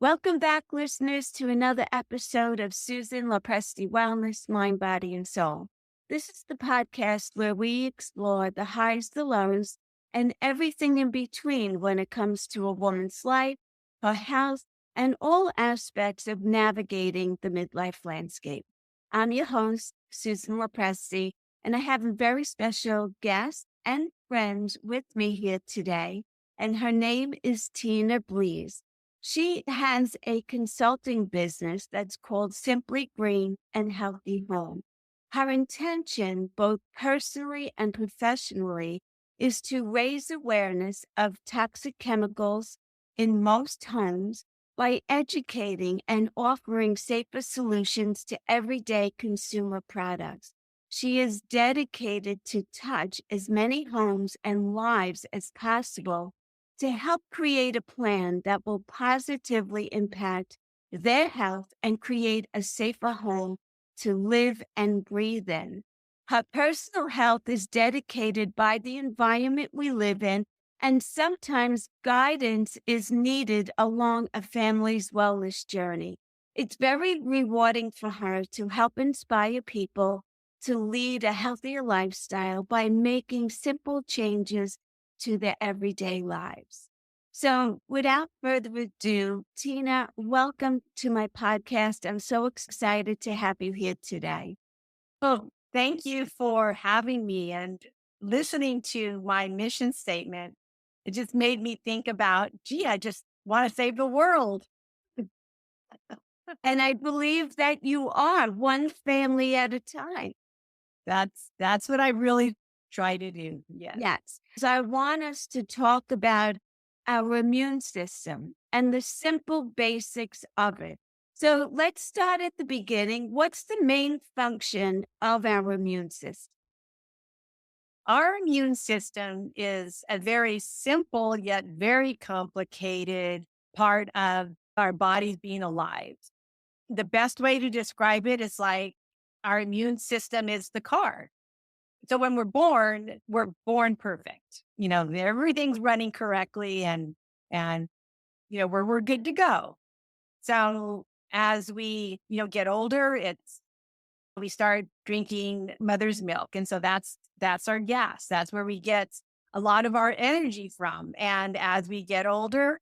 Welcome back, listeners, to another episode of Susan Lopresti Wellness, Mind, Body, and Soul. This is the podcast where we explore the highs, the lows, and everything in between when it comes to a woman's life, her health, and all aspects of navigating the midlife landscape. I'm your host, Susan Lopresti, and I have a very special guest and friend with me here today, and her name is Tina Blease. She has a consulting business that's called Simply Green and Healthy Home. Her intention, both personally and professionally, is to raise awareness of toxic chemicals in most homes by educating and offering safer solutions to everyday consumer products. She is dedicated to touch as many homes and lives as possible to help create a plan that will positively impact their health and create a safer home to live and breathe in. Her personal health is dedicated by the environment we live in, and sometimes guidance is needed along a family's wellness journey. It's very rewarding for her to help inspire people to lead a healthier lifestyle by making simple changes to their everyday lives. So, without further ado, Tina, welcome to my podcast. I'm so excited to have you here today. Oh, thank you for having me and listening to my mission statement. It just made me think about, gee, I just want to save the world. And I believe that you are one family at a time. That's what I really try to do. Yes. Yes. So, I want us to talk about our immune system and the simple basics of it. So, let's start at the beginning. What's the main function of our immune system? Our immune system is a very simple yet very complicated part of our bodies being alive. The best way to describe it is like our immune system is the car. So when we're born perfect. Everything's running correctly and we're good to go. So as we, get older, we start drinking mother's milk. And so that's our gas. That's where we get a lot of our energy from. And as we get older,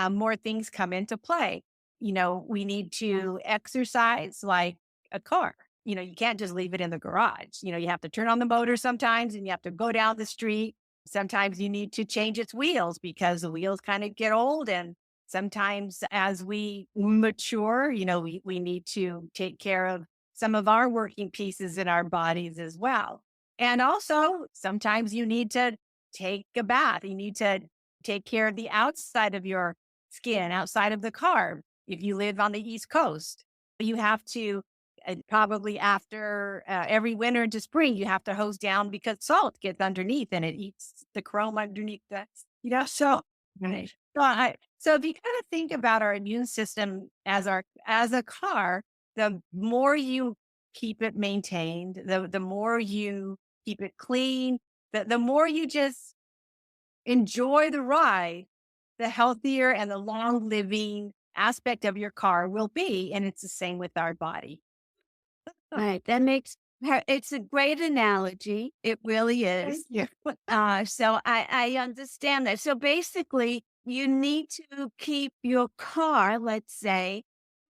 more things come into play. We need to exercise like a car. You can't just leave it in the garage. You have to turn on the motor sometimes and you have to go down the street. Sometimes you need to change its wheels because the wheels kind of get old. And sometimes as we mature, we need to take care of some of our working pieces in our bodies as well. And also, sometimes you need to take a bath. You need to take care of the outside of your skin, outside of the car. If you live on the East Coast, you have to probably after every winter into spring, you have to hose down because salt gets underneath and it eats the chrome underneath the, so. Right. So if you kind of think about our immune system as a car, the more you keep it maintained, the more you keep it clean, the more you just enjoy the ride, the healthier and the long living aspect of your car will be. And it's the same with our body. Right. It's a great analogy. It really is. Yeah. So I understand that. So basically, you need to keep your car, let's say,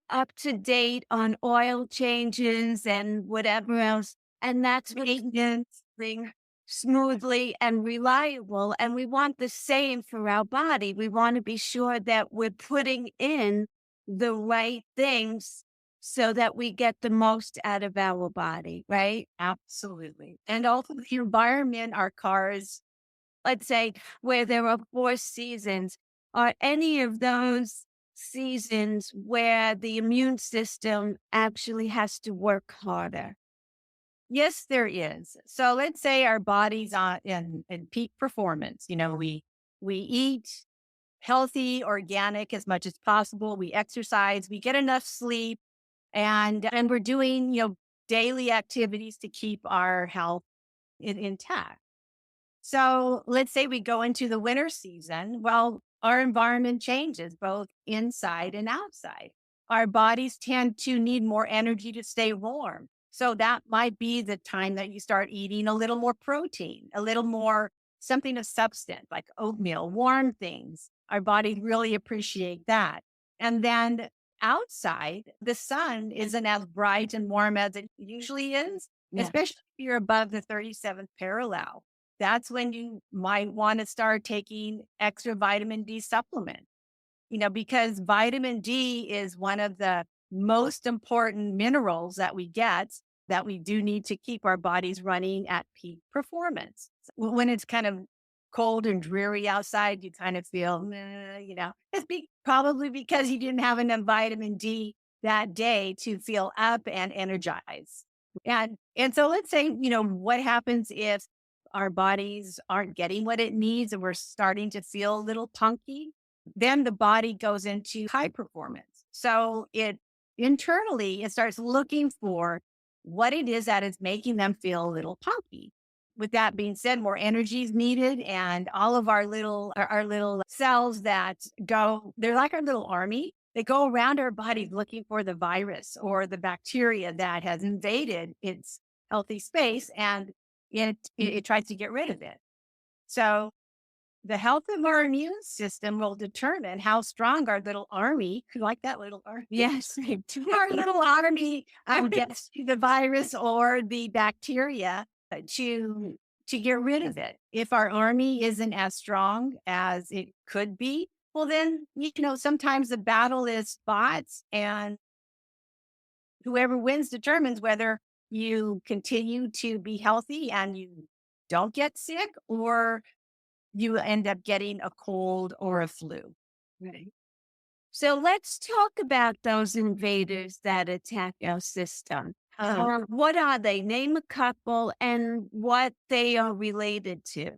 up to date on oil changes and whatever else. And that's what maintenance thing smoothly and reliable. And we want the same for our body. We want to be sure that we're putting in the right things so that we get the most out of our body, right? Absolutely. And also the environment, our cars. Let's say where there are 4 seasons, are any of those seasons where the immune system actually has to work harder? Yes, there is. So let's say our bodies are in peak performance. We eat healthy, organic as much as possible. We exercise, we get enough sleep, and we're doing, daily activities to keep our health intact. So let's say we go into the winter season. Well, our environment changes both inside and outside. Our bodies tend to need more energy to stay warm. So that might be the time that you start eating a little more protein, a little more something of substance like oatmeal, warm things. Our bodies really appreciate that. And then outside, the sun isn't as bright and warm as it usually is, Yeah. especially if you're above the 37th parallel. That's when you might want to start taking extra vitamin D supplement, because vitamin D is one of the most important minerals that we get that we do need to keep our bodies running at peak performance. When it's kind of cold and dreary outside, you kind of feel, it's probably because you didn't have enough vitamin D that day to feel up and energized. And so let's say, what happens if our bodies aren't getting what it needs and we're starting to feel a little punky? Then the body goes into high performance. So it internally, it starts looking for what it is that is making them feel a little punky. With that being said, more energy is needed, and all of our little cells that go, they're like our little army. They go around our bodies looking for the virus or the bacteria that has invaded its healthy space, and it tries to get rid of it. So the health of our immune system will determine how strong our little army, like that little army, Yes. our little army gets to the virus or the bacteria to get rid of it. If our army isn't as strong as it could be, well, then, sometimes the battle is fought and whoever wins determines whether you continue to be healthy and you don't get sick, or you end up getting a cold or a flu. Right. So let's talk about those invaders that attack our system. What are they? Name a couple and what they are related to.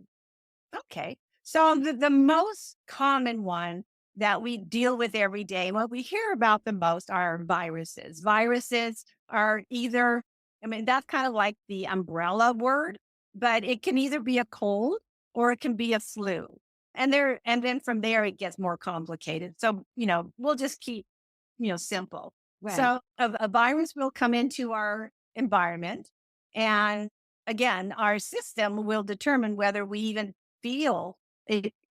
Okay. So the most common one that we deal with every day, what we hear about the most are viruses. Viruses are either, that's kind of like the umbrella word, but it can either be a cold or it can be a flu. And then from there it gets more complicated. So, we'll just keep, simple. Right. So a virus will come into our environment, and again, our system will determine whether we even feel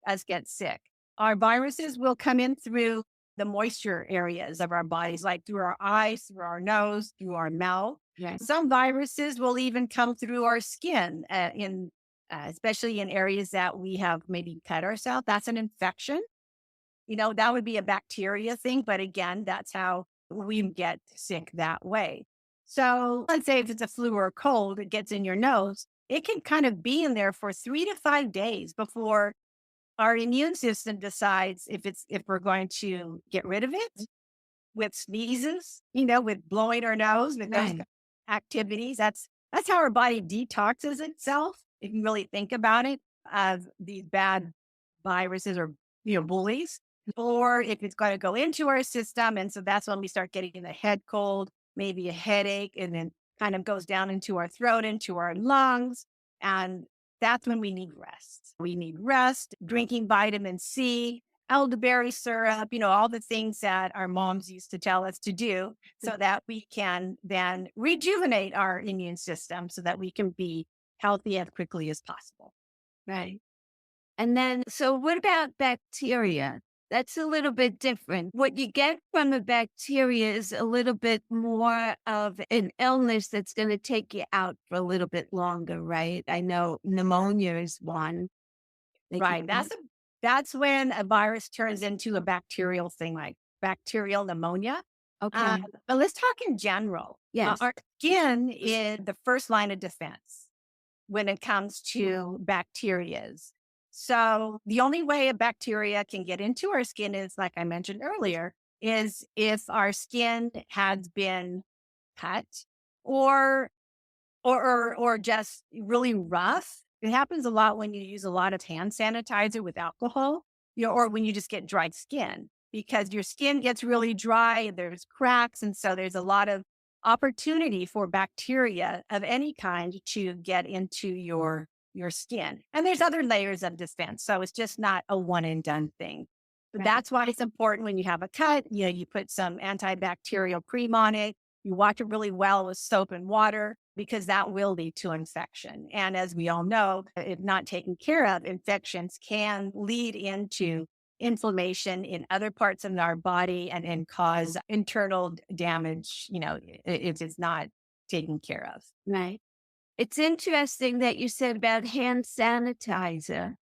us get sick. Our viruses will come in through the moisture areas of our bodies, like through our eyes, through our nose, through our mouth. Right. Some viruses will even come through our skin, especially in areas that we have maybe cut ourselves. That's an infection. That would be a bacteria thing. But again, that's how we get sick that way. So let's say if it's a flu or a cold, it gets in your nose, it can kind of be in there for 3 to 5 days before our immune system decides if we're going to get rid of it with sneezes, with blowing our nose, with those Right. activities. That's how our body detoxes itself. If you really think about it, of these bad viruses or bullies, or if it's going to go into our system, and so that's when we start getting the head cold, maybe a headache, and then kind of goes down into our throat, into our lungs, and that's when we need rest. We need rest, drinking vitamin C, elderberry syrup, all the things that our moms used to tell us to do so that we can then rejuvenate our immune system so that we can be healthy as quickly as possible. Right. And then, so what about bacteria? That's a little bit different. What you get from a bacteria is a little bit more of an illness that's going to take you out for a little bit longer, right? I know pneumonia is one. They can Right. That's when a virus turns into a bacterial thing, like bacterial pneumonia. Okay. But let's talk in general. Yes. Our skin is the first line of defense when it comes to bacterias. So the only way a bacteria can get into our skin is, like I mentioned earlier, is if our skin has been cut or or just really rough. It happens a lot when you use a lot of hand sanitizer with alcohol, or when you just get dry skin because your skin gets really dry and there's cracks. And so there's a lot of opportunity for bacteria of any kind to get into your skin. And there's other layers of defense. So it's just not a one and done thing. But Right. that's why it's important when you have a cut, you put some antibacterial cream on it. You wash it really well with soap and water because that will lead to infection. And as we all know, if not taken care of, infections can lead into inflammation in other parts of our body and cause internal damage, if it's not taken care of. Right. It's interesting that you said about hand sanitizer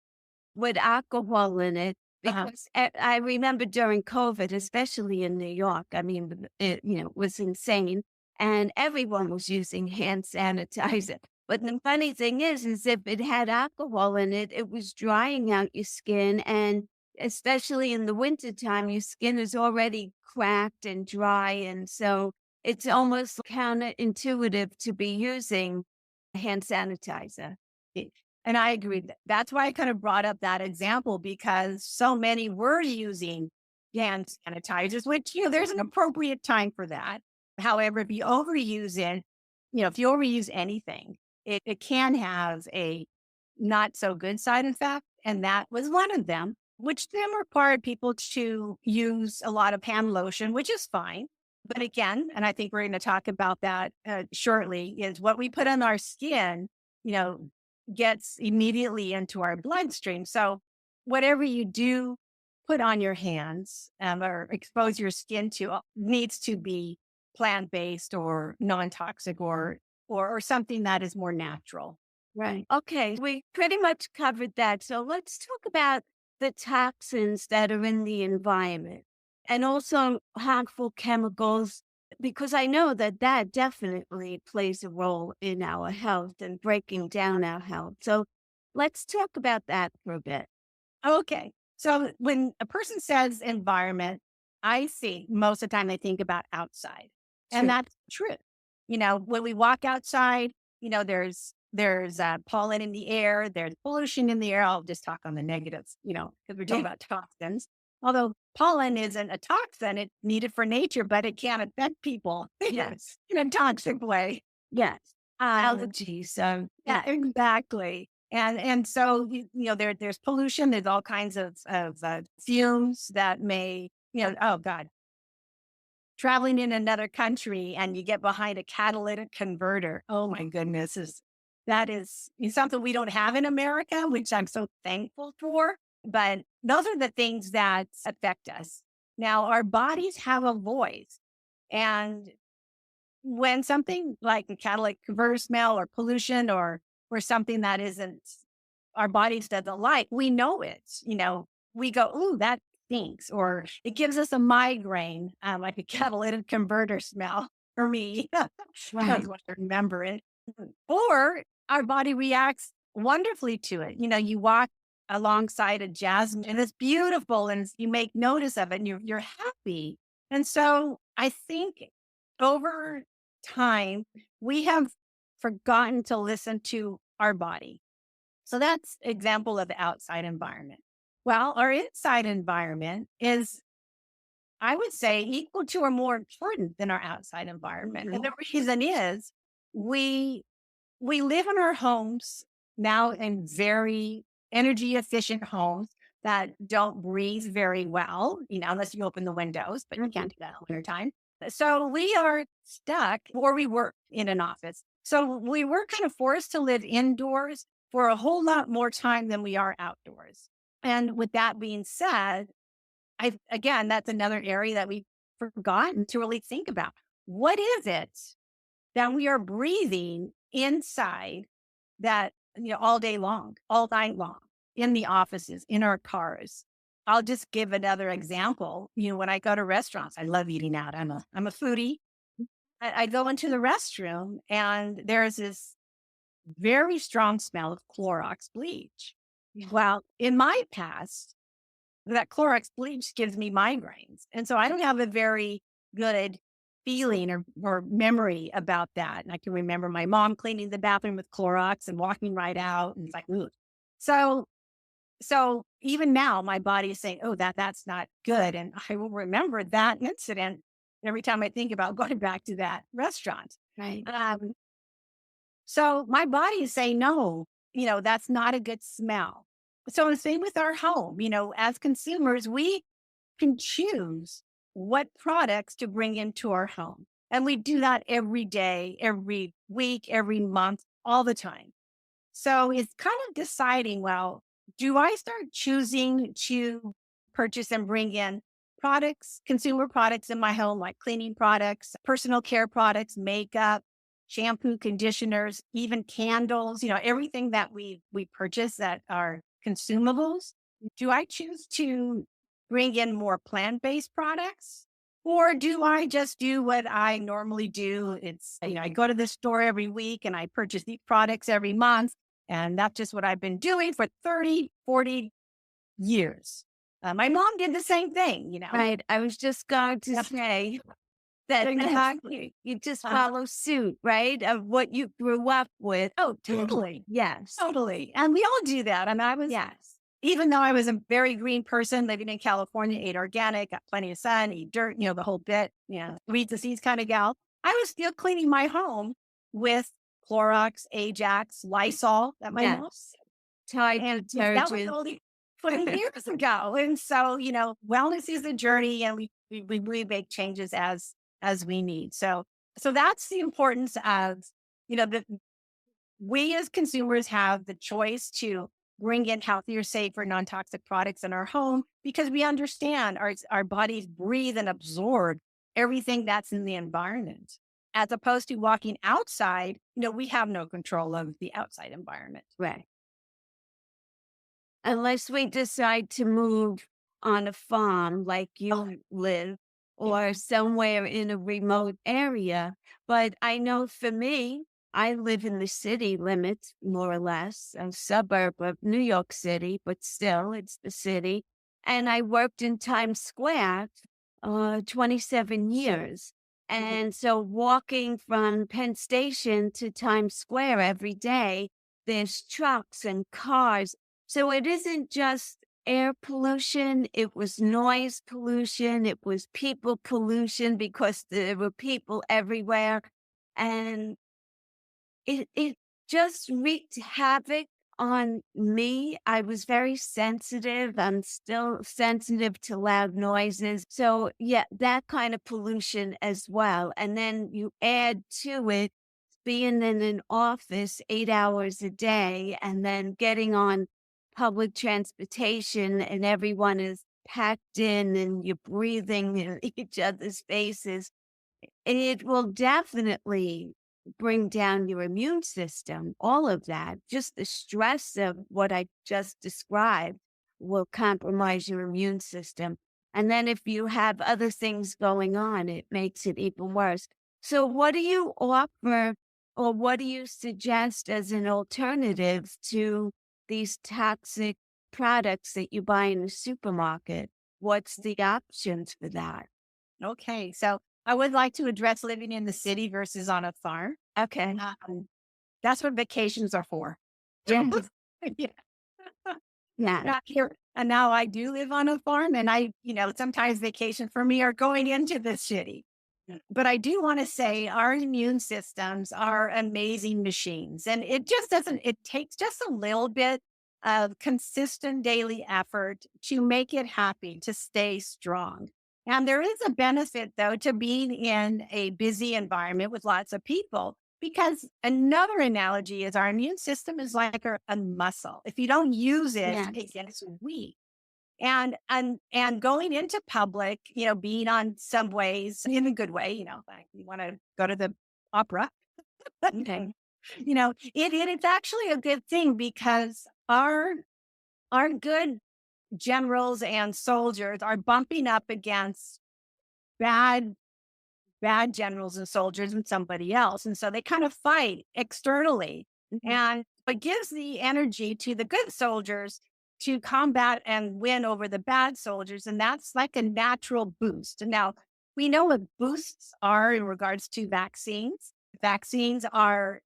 with alcohol in it Uh-huh. because I remember during COVID, especially in New York, I mean, it, was insane and everyone was using hand sanitizer. But the funny thing is if it had alcohol in it, it was drying out your skin. And especially in the wintertime, your skin is already cracked and dry. And so it's almost counterintuitive to be using hand sanitizer. It- And I agree. That's why I kind of brought up that example because so many were using hand sanitizers, which, there's an appropriate time for that. However, if you overuse it, if you overuse anything, it can have a not so good side effect. And that was one of them, which then required people to use a lot of hand lotion, which is fine. But again, and I think we're going to talk about that shortly, is what we put on our skin, you know, gets immediately into our bloodstream. So whatever you do put on your hands or expose your skin to needs to be plant-based or non-toxic or something that is more natural. Right. Okay. We pretty much covered that. So let's talk about the toxins that are in the environment and also harmful chemicals, because I know that that definitely plays a role in our health and breaking down our health. So let's talk about that for a bit. Okay. So when a person says environment, I see most of the time they think about outside. And True. that's true. When we walk outside, there's pollen in the air, there's pollution in the air. I'll just talk on the negatives, because we're talking Yeah. about toxins. Although pollen isn't a toxin, it's needed for nature, but it can affect people Yes. in a toxic way. Yes. Um, Allergies. yeah, exactly. And so there's pollution. There's all kinds of fumes that may oh God, traveling in another country and you get behind a catalytic converter. Oh my goodness, that is something we don't have in America, which I'm so thankful for. But those are the things that affect us. Now our bodies have a voice, and when something like a catalytic converter smell or pollution or something that isn't our bodies doesn't like, we know it. We go, "Ooh, that stinks," or it gives us a migraine, like a catalytic converter smell for me. That's Right. what I remember it. Or our body reacts wonderfully to it. You walk alongside a jasmine and it's beautiful and you make notice of it and you're happy. And so I think over time, we have forgotten to listen to our body. So that's example of the outside environment. Well, our inside environment is, I would say, equal to or more important than our outside environment. And the reason is we we live in our homes now in very energy efficient homes that don't breathe very well, unless you open the windows, but you can't do that in winter time. So we are stuck, or we work in an office. So we were kind of forced to live indoors for a whole lot more time than we are outdoors. And with that being said, again, that's another area that we've forgotten to really think about. What is it that we are breathing inside that, all day long, all night long, in the offices, in our cars? I'll just give another example. When I go to restaurants, I love eating out. I'm a foodie. I go into the restroom and there's this very strong smell of Clorox bleach. Yeah. Well, in my past, that Clorox bleach gives me migraines. And so I don't have a very good feeling or memory about that. And I can remember my mom cleaning the bathroom with Clorox and walking right out. And it's like, ooh. So, so even now my body is saying, oh, that's not good. And I will remember that incident every time I think about going back to that restaurant. Right. So my body is saying, no, that's not a good smell. So the same with our home, as consumers, we can choose what products to bring into our home. And we do that every day, every week, every month, all the time. So it's kind of deciding, well, do I start choosing to purchase and bring in products, consumer products in my home, like cleaning products, personal care products, makeup, shampoo, conditioners, even candles, everything that we purchase that are consumables? Do I choose to bring in more plant-based products? Or do I just do what I normally do? I go to the store every week and I purchase these products every month. And that's just what I've been doing for 30, 40 years. My mom did the same thing. Right. I was just going to Yep. say that Exactly. you just Uh, follow suit, right? Of what you grew up with. oh, totally. Yes. Totally. And we all do that. I mean, Yes. even though I was a very green person living in California, ate organic, got plenty of sun, eat dirt, the whole bit, weed the seeds kind of gal, I was still cleaning my home with Clorox, Ajax, Lysol that my mom Yes. Tide and that was detergent. only 20 years ago. And so, wellness is a journey and we make changes as we need. So that's the importance of, that we as consumers have the choice to bring in healthier, safer, non-toxic products in our home because we understand our bodies breathe and absorb everything that's in the environment. As opposed to walking outside, we have no control of the outside environment. Right. Unless we decide to move on a farm like you live or somewhere in a remote area. But I know for me, I live in the city limits, more or less, a suburb of New York City, but still it's the city. And I worked in Times Square 27 years. And so walking from Penn Station to Times Square every day, there's trucks and cars, so it isn't just air pollution, it was noise pollution, it was people pollution because there were people everywhere. And it just wreaked havoc on me. I was very sensitive. I'm still sensitive to loud noises. So yeah, that kind of pollution as well. And then you add to it being in an office 8 hours a day and then getting on public transportation and everyone is packed in and you're breathing in each other's faces. It will definitely bring down your immune system, all of that. Just the stress of what I just described will compromise your immune system. And then if you have other things going on, it makes it even worse. So, what do you offer or what do you suggest as an alternative to these toxic products that you buy in the supermarket? What's the options for that? Okay. So I would like to address living in the city versus on a farm. Okay. That's what vacations are for. Yes. Yeah. Yeah. Not here. And now I do live on a farm and sometimes vacation for me are going into the city. But I do want to say our immune systems are amazing machines. And it takes just a little bit of consistent daily effort to make it happy, to stay strong. And there is a benefit, though, to being in a busy environment with lots of people, because another analogy is our immune system is like a muscle. If you don't use it, Yes. it gets weak. And going into public, being on subways in a good way, like you want to go to the opera, Okay. it's actually a good thing because our good generals and soldiers are bumping up against bad bad generals and soldiers and somebody else. And so they kind of fight externally. Mhm. And but gives the energy to the good soldiers to combat and win over the bad soldiers. And that's like a natural boost. And now we know what boosts are in regards to vaccines. Vaccines are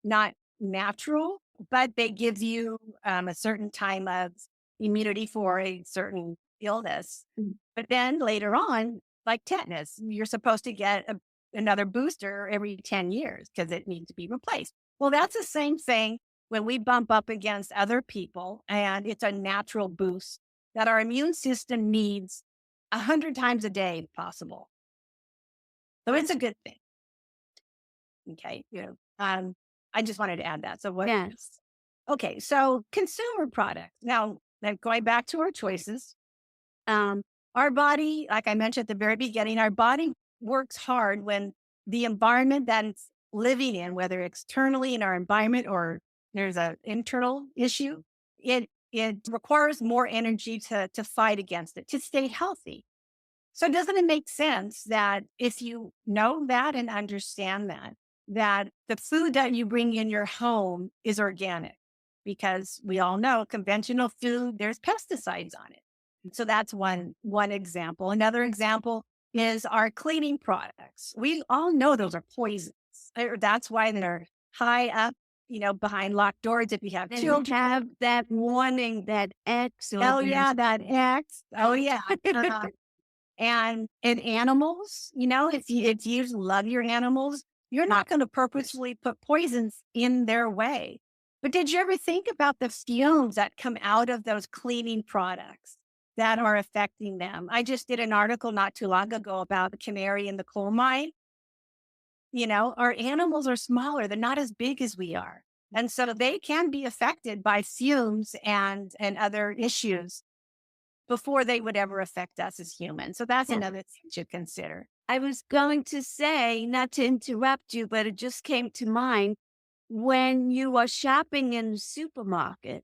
not natural, but they give you a certain time of immunity for a certain illness. Mm. But then later on, like tetanus, you're supposed to get another booster every 10 years because it needs to be replaced. Well, that's the same thing when we bump up against other people, and it's a natural boost that our immune system needs 100 times a day if possible. So it's a good thing. Okay. I just wanted to add that. So what? Yes. Okay. So consumer products. Now going back to our choices, um, our body, like I mentioned at the very beginning, our body works hard when the environment that it's living in, whether externally in our environment or there's an internal issue, it requires more energy to fight against it, to stay healthy. So doesn't it make sense that if you know that and understand that the food that you bring in your home is organic? Because we all know conventional food, there's pesticides on it. So that's one example. Another example is our cleaning products. We all know those are poisons. That's why they're high up, behind locked doors if you have And you children. have that warning, that X Oh over yeah, that X. Oh yeah. Uh-huh. And in animals, if you love your animals, you're not going to purposefully put poisons in their way. But did you ever think about the fumes that come out of those cleaning products that are affecting them? I just did an article not too long ago about the canary in the coal mine. Our animals are smaller, they're not as big as we are. And so they can be affected by fumes and other issues before they would ever affect us as humans. So that's Yeah. another thing to consider. I was going to say, not to interrupt you, but it just came to mind when you are shopping in the supermarket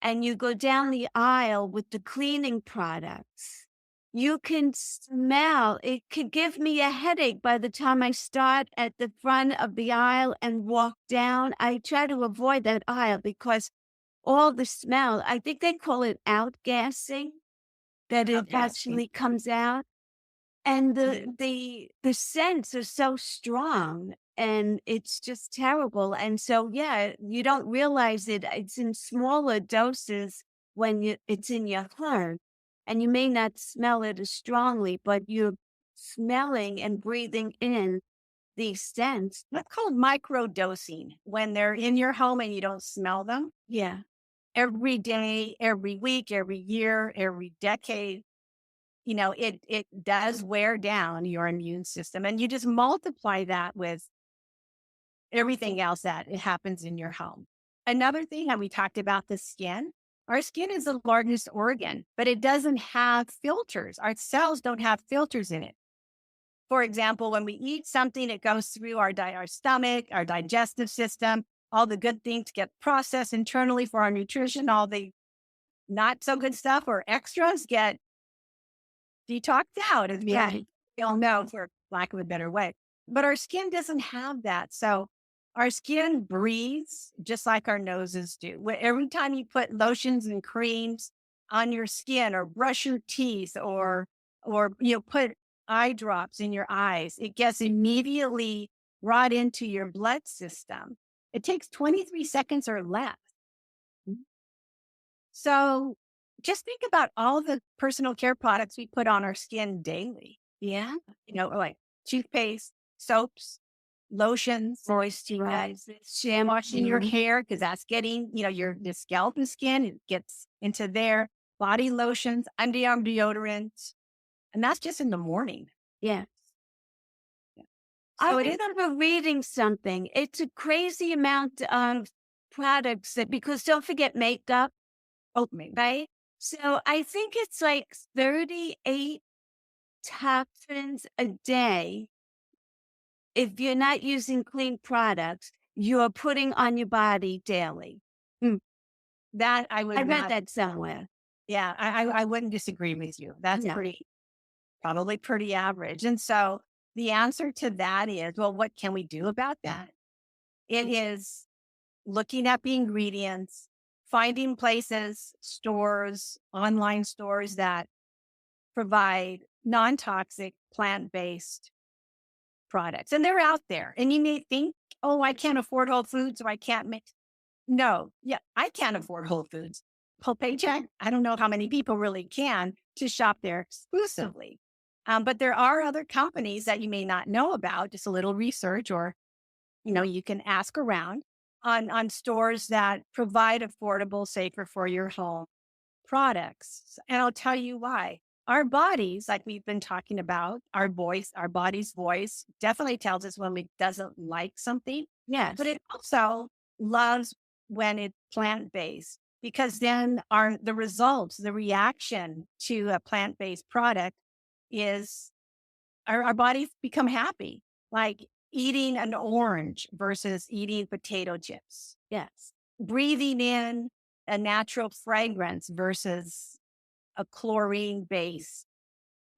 and you go down the aisle with the cleaning products, you can smell it. Could give me a headache by the time I start at the front of the aisle and walk down. I try to avoid that aisle because all the smell, I think they call it outgassing, that it Outgassing. actually comes out. And the Mhm. the the scents are so strong, and it's just terrible, and so, yeah, you don't realize it. It's in smaller doses when it's in your home, and you may not smell it as strongly, but you're smelling and breathing in these scents. That's called micro dosing when they're in your home and you don't smell them Yeah. every day, every week, every year, every decade. It does wear down your immune system. And you just multiply that with everything else that it happens in your home. Another thing that we talked about the skin. Our skin is the largest organ, but it doesn't have filters. Our cells don't have filters in it. For example, when we eat something, it goes through our stomach, our digestive system, all the good things get processed internally for our nutrition, all the not so good stuff or extras get detoxed out, as we all know, for lack of a better way. But our skin doesn't have that. So our skin breathes just like our noses do. Every time you put lotions and creams on your skin or brush your teeth or put eye drops in your eyes, it gets immediately brought into your blood system. It takes 23 seconds or less. So just think about all the personal care products we put on our skin daily. Yeah. Like toothpaste, soaps, lotions, Moisturizers, washing your shampoo. hair, because that's getting, the scalp and skin, it gets into there, body lotions, underarm deodorant. And that's just in the morning. Yeah. Yeah. I So it is. remember reading something. It's a crazy amount of products that, because don't forget makeup, Oh, maybe. right? So I think it's like 38 toxins a day. If you're not using clean products, you're putting on your body daily. Mm, That I I would read not. that somewhere. Yeah, I wouldn't disagree with you. That's No. probably pretty average. And so the answer to that is, well, what can we do about that? It is looking at the ingredients, finding places, stores, online stores that provide non toxic, plant based products. And they're out there. And you may think, oh, I can't afford Whole Foods, so I can't make. No, yeah, I can't afford Whole Foods. Whole paycheck. I don't know how many people really can to shop there exclusively. But there are other companies that you may not know about, just a little research, or, you can ask around on stores that provide affordable, safer for your home products. And I'll tell you why. Our bodies, like we've been talking about, our body's voice definitely tells us when it doesn't like something, but Yes. it also loves when it's plant-based because then the results, the reaction to a plant-based product is our bodies become happy, like eating an orange versus eating potato chips, Yes. breathing in a natural fragrance versus a chlorine based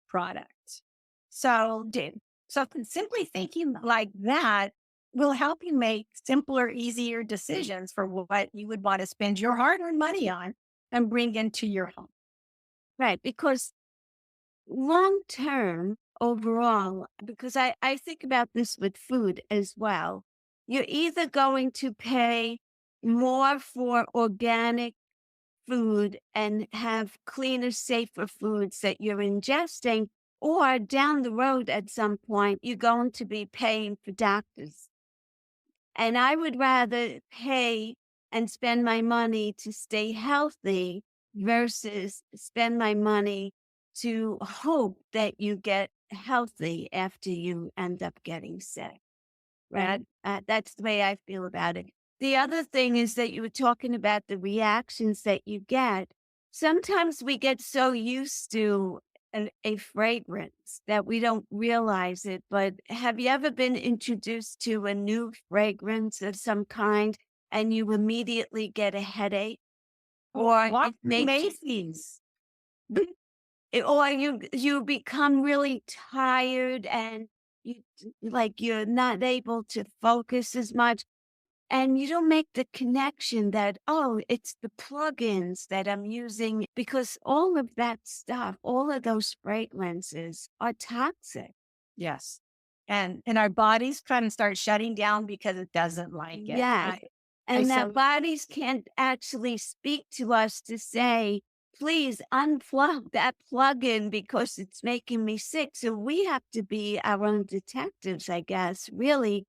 product. So simply thinking like that will help you make simpler, easier decisions for what you would want to spend your hard earned money on and bring into your home. Right. Because long term, overall, because I think about this with food as well, you're either going to pay more for organic food and have cleaner, safer foods that you're ingesting, or down the road at some point, you're going to be paying for doctors. And I would rather pay and spend my money to stay healthy versus spend my money to hope that you get healthy after you end up getting sick. Right. That's the way I feel about it. The other thing is that you were talking about the reactions that you get. Sometimes we get so used to a fragrance that we don't realize it. But have you ever been introduced to a new fragrance of some kind and you immediately get a headache? Or Walk it through makes Macy's. or you become really tired and you're not able to focus as much and you don't make the connection that, oh, it's the plugins that I'm using because all of that stuff, all of those fragrances are toxic. Yes. And our bodies kind of start shutting down because it doesn't like it. Yes. I And that so bodies can't actually speak to us to say, please unplug that plug-in because it's making me sick. So we have to be our own detectives, I guess, really,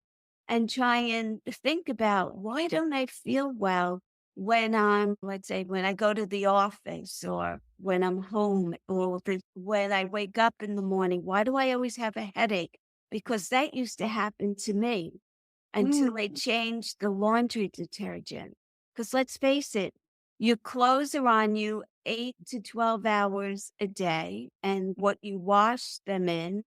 and try and think about why don't I feel well when let's say, when I go to the office or when I'm home or when I wake up in the morning. Why do I always have a headache? Because that used to happen to me until they changed the laundry detergent. Because let's face it, your clothes are on you 8 to 12 hours a day, and what you wash them in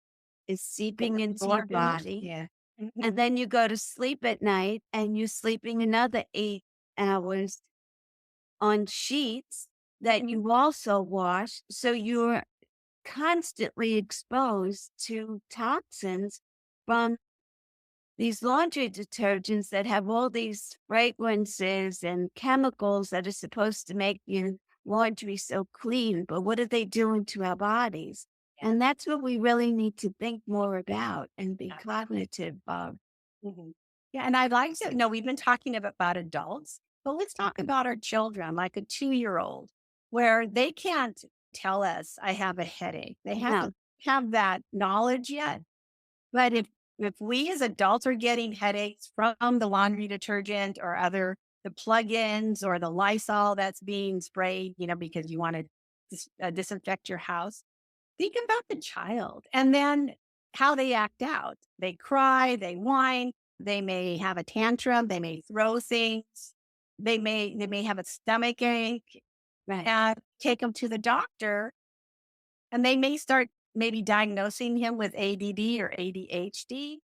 is seeping into your absorbent. body. Yeah. Mhm. And then you go to sleep at night and you're sleeping another 8 hours on sheets that you also wash. So you're constantly exposed to toxins from these laundry detergents that have all these fragrances and chemicals that are supposed to make your laundry so clean. But what are they doing to our bodies? And that's what we really need to think more about and be cognitive of. Mhm. Yeah, and I'd like to know we've been talking about adults, but let's talk about our children, like a 2-year-old, where they can't tell us, I have a headache. They No, haven't have that knowledge yet. But if we as adults are getting headaches from the laundry detergent or other the plug-ins or the Lysol that's being sprayed, because you want to disinfect your house, think about the child and then how they act out. They cry, they whine, they may have a tantrum, they may throw things, they may have a stomach ache, right. and take them to the doctor, and they may start maybe diagnosing him with ADD or ADHD.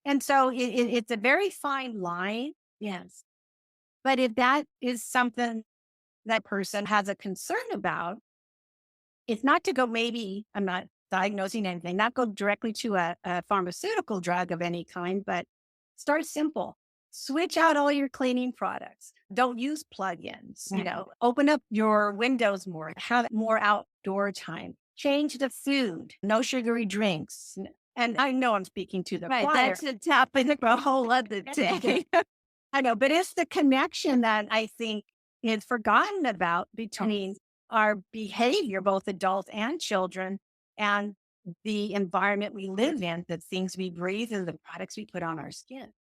And so it's a very fine line. Yes. But if that is something that person has a concern about, it's not to go, maybe I'm not diagnosing anything, not go directly to a pharmaceutical drug of any kind, but start simple. Switch out all your cleaning products. Don't use plugins. Right. Open up your windows more, have more outdoor time. Change the food, no sugary drinks. And I know I'm speaking to the Right. choir. That's a topic for a whole other day. I know, but it's the connection that I think is forgotten about Yes. between our behavior, both adults and children, and the environment we live in, the things we breathe, and the products we put on our skin.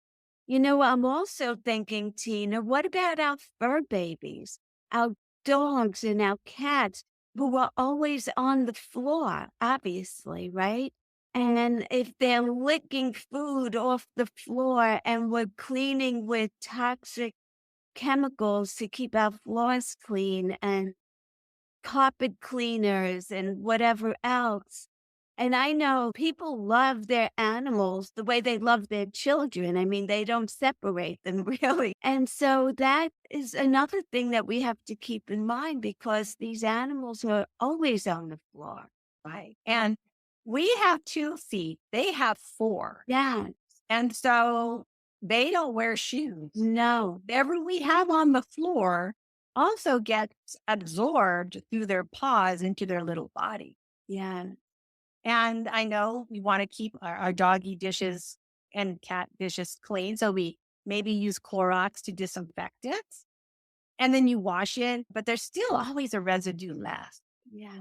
I'm also thinking, Tina, what about our fur babies, our dogs and our cats? who are always on the floor, obviously, right? And if they're licking food off the floor and we're cleaning with toxic chemicals to keep our floors clean and carpet cleaners and whatever else. And I know people love their animals the way they love their children. I mean, they don't separate them really. And so that is another thing that we have to keep in mind because these animals are always on the floor. Right. And we have 2 feet, they have four. Yeah. And so they don't wear shoes. No. Whatever we have on the floor also gets absorbed through their paws into their little body. Yeah. And I know we want to keep our doggy dishes and cat dishes clean. So we maybe use Clorox to disinfect it. And then you wash it, but there's still always a residue left. Yeah.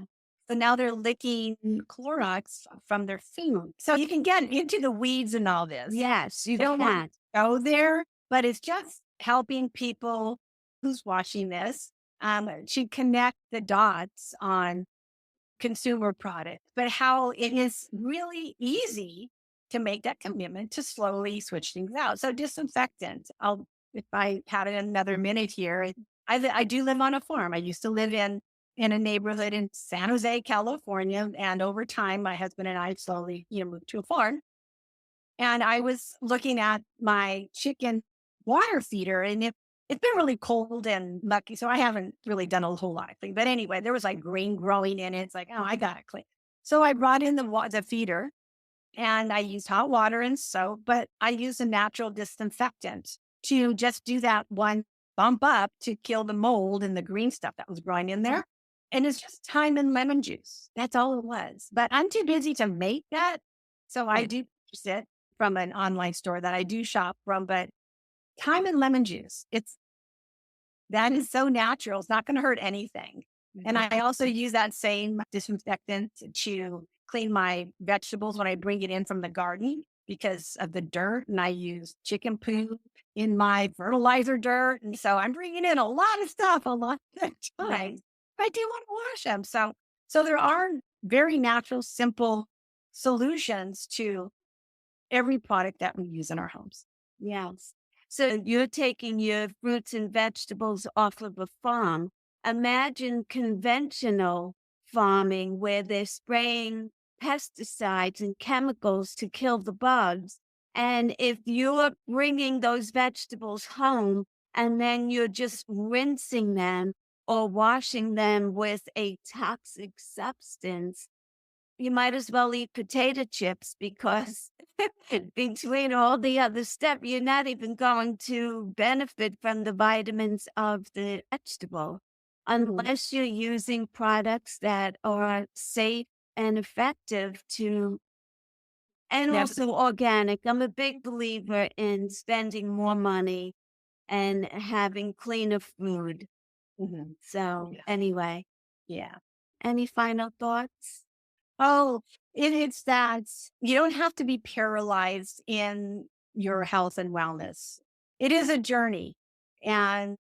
So now they're licking Clorox from their food. So you can get into the weeds and all this. Yes, you Don't can. want to go there, but it's just helping people who's watching this to connect the dots on consumer products, but how it is really easy to make that commitment to slowly switch things out. So disinfectant, if I had another minute here, I do live on a farm. I used to live in a neighborhood in San Jose, California. And over time, my husband and I slowly, moved to a farm. And I was looking at my chicken water feeder, and it's been really cold and mucky, so I haven't really done a whole lot of cleaning. But anyway, there was like green growing in it. It's like, oh, I got to clean. So I brought in the feeder, and I used hot water and soap, but I used a natural disinfectant to just do that one bump up to kill the mold and the green stuff that was growing in there. And it's just thyme and lemon juice. That's all it was. But I'm too busy to make that. So I do purchase it from an online store that I do shop from. But thyme and lemon juice, that is so natural. It's not going to hurt anything. And I also use that same disinfectant to clean my vegetables when I bring it in from the garden because of the dirt. And I use chicken poo in my fertilizer dirt. And so I'm bringing in a lot of stuff a lot of the time. Right. I do want to wash them. So there are very natural, simple solutions to every product that we use in our homes. Yes. So you're taking your fruits and vegetables off of a farm. Imagine conventional farming where they're spraying pesticides and chemicals to kill the bugs. And if you're bringing those vegetables home and then you're just rinsing them or washing them with a toxic substance, you might as well eat potato chips because between all the other stuff, you're not even going to benefit from the vitamins of the vegetable unless you're using products that are safe and effective and Yes. also organic. I'm a big believer in spending more money and having cleaner food. Mhm. So Yeah. anyway, Yeah. any final thoughts? Oh, it's that you don't have to be paralyzed in your health and wellness. It is a journey. And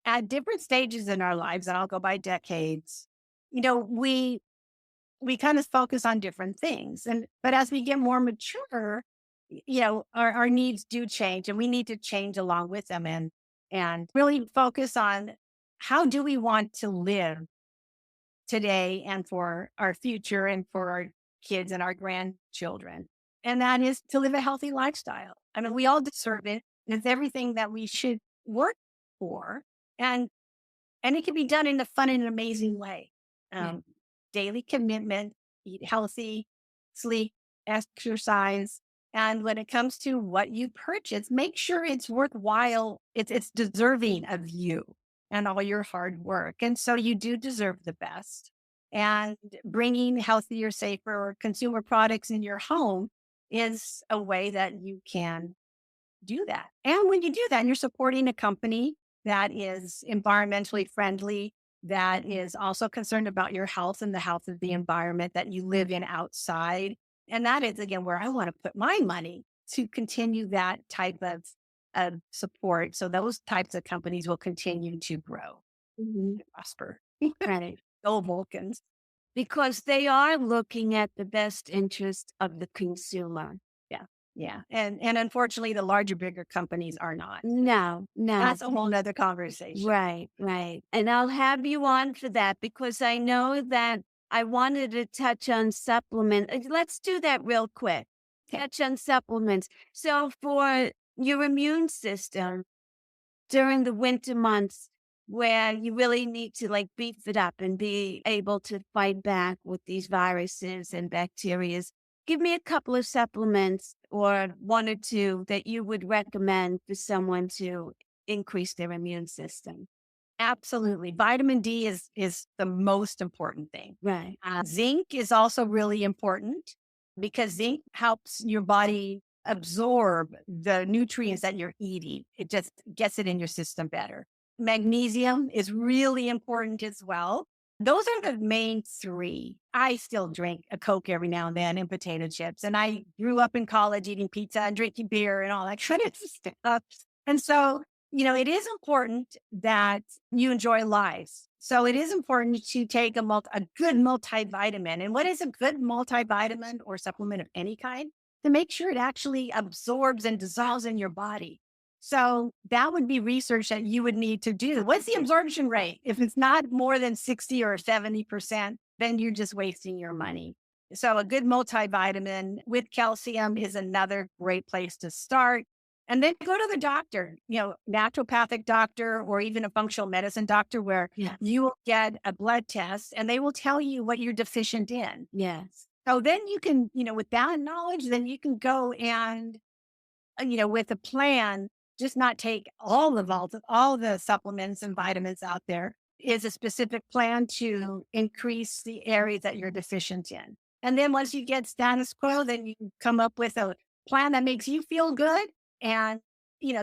at different stages in our lives, and I'll go by decades, we kind of focus on different things. But as we get more mature, our needs do change and we need to change along with them and really focus on how do we want to live today and for our future and for our kids and our grandchildren. And that is to live a healthy lifestyle. I mean, we all deserve it. It's everything that we should work for. And it can be done in a fun and amazing way. Daily commitment, eat healthy, sleep, exercise. And when it comes to what you purchase, make sure it's worthwhile. It's deserving of you and all your hard work. And so you do deserve the best. And bringing healthier, safer consumer products in your home is a way that you can do that. And when you do that, and you're supporting a company that is environmentally friendly, that is also concerned about your health and the health of the environment that you live in outside. And that is, again, where I want to put my money to continue that type of support. So those types of companies will continue to grow Mhm. and prosper. Right. Go Vulcans. because they are looking at the best interest of the consumer. Yeah. Yeah. And unfortunately, the larger, bigger companies are not. No, no. That's a whole nother conversation. Right, right. And I'll have you on for that because I know that I wanted to touch on supplement. Let's do that real quick. Touch on supplements. So for your immune system during the winter months where you really need to like beef it up and be able to fight back with these viruses and bacterias, give me a couple of supplements or one or two that you would recommend for someone to increase their immune system. Absolutely. Vitamin D is the most important thing. Right. Zinc is also really important because zinc helps your body absorb the nutrients that you're eating. It just gets it in your system better. Magnesium is really important as well. Those are the main three. I still drink a Coke every now and then and potato chips. And I grew up in college eating pizza and drinking beer and all that kind of stuff. And so, it is important that you enjoy life. So it is important to take a good multivitamin. And what is a good multivitamin or supplement of any kind? To make sure it actually absorbs and dissolves in your body. So that would be research that you would need to do. What's the absorption rate? If it's not more than 60 or 70%, then you're just wasting your money. So a good multivitamin with calcium is another great place to start. And then go to the doctor, naturopathic doctor, or even a functional medicine doctor where Yeah. you will get a blood test and they will tell you what you're deficient in. Yes. So then you can, with that knowledge, then you can go and, with a plan, just not take all the supplements and vitamins out there. Is a specific plan to increase the areas that you're deficient in. And then once you get status quo, then you can come up with a plan that makes you feel good. And,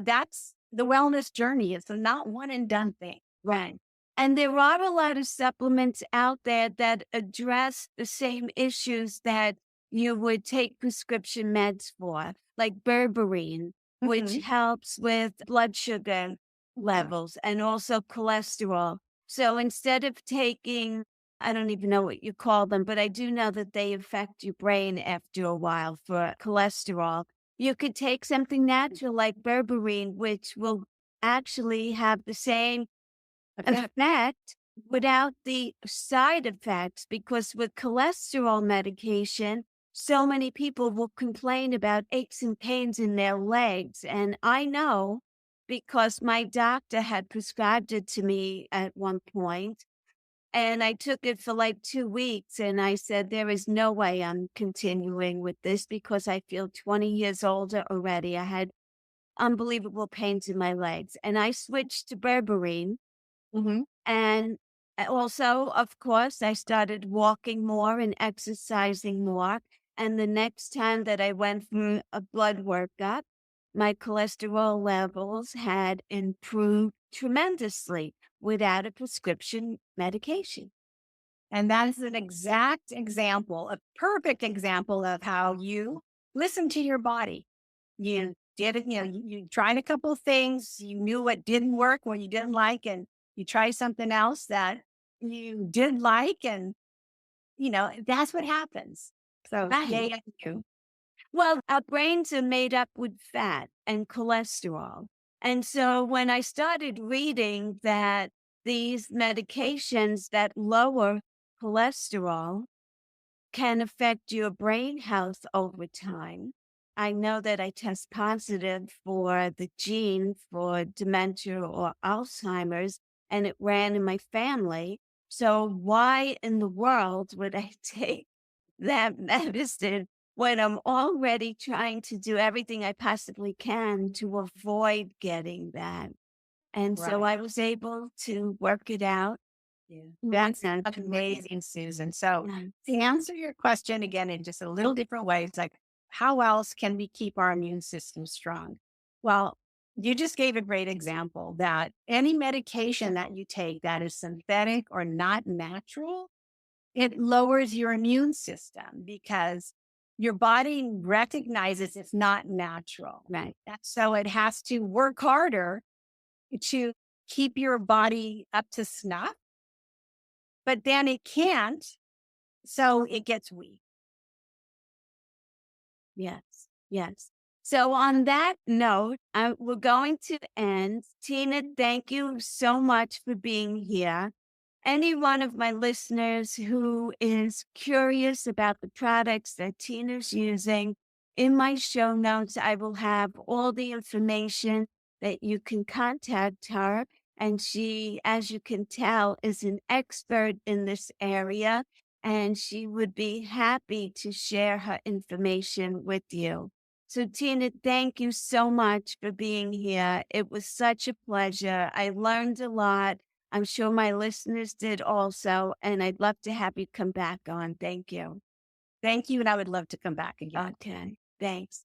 that's the wellness journey. It's a not one and done thing. Right. And there are a lot of supplements out there that address the same issues that you would take prescription meds for, like berberine, which Mhm. helps with blood sugar levels and also cholesterol. So instead of taking, I don't even know what you call them, but I do know that they affect your brain after a while for cholesterol. You could take something natural like berberine, which will actually have the same Okay. effect without the side effects, because with cholesterol medication, so many people will complain about aches and pains in their legs. And I know because my doctor had prescribed it to me at one point, and I took it for like 2 weeks. And I said, there is no way I'm continuing with this because I feel 20 years older already. I had unbelievable pains in my legs. And I switched to berberine, Mhm. and also, of course, I started walking more and exercising more. And the next time that I went for a blood workup, my cholesterol levels had improved tremendously without a prescription medication. And that is an exact example, a perfect example of how you listen to your body. You did it, you tried a couple of things, you knew what didn't work, what you didn't like, and you tried something else that you did like, and that's what happens. So Right. yay on you. Well, our brains are made up with fat and cholesterol. And so when I started reading that these medications that lower cholesterol can affect your brain health over time, I know that I test positive for the gene for dementia or Alzheimer's, and it ran in my family. So why in the world would I take that medicine when I'm already trying to do everything I possibly can to avoid getting that? And so Right. I was able to work it out. Yeah. That's That's amazing, Susan. So yeah. to answer your question again in just a little different way, it's like, how else can we keep our immune system strong? Well, you just gave a great example that any medication that you take that is synthetic or not natural, it lowers your immune system because your body recognizes it's not natural. Right. So it has to work harder to keep your body up to snuff but then it can't. So it gets weak. Yes, yes. So on that note, we're going to end. Tina, thank you so much for being here. Any one of my listeners who is curious about the products that Tina's using, in my show notes, I will have all the information that you can contact her. And she, as you can tell, is an expert in this area, and she would be happy to share her information with you. So, Tina, thank you so much for being here. It was such a pleasure. I learned a lot. I'm sure my listeners did also, and I'd love to have you come back on. Thank you. Thank you. And I would love to come back again. Okay, thanks.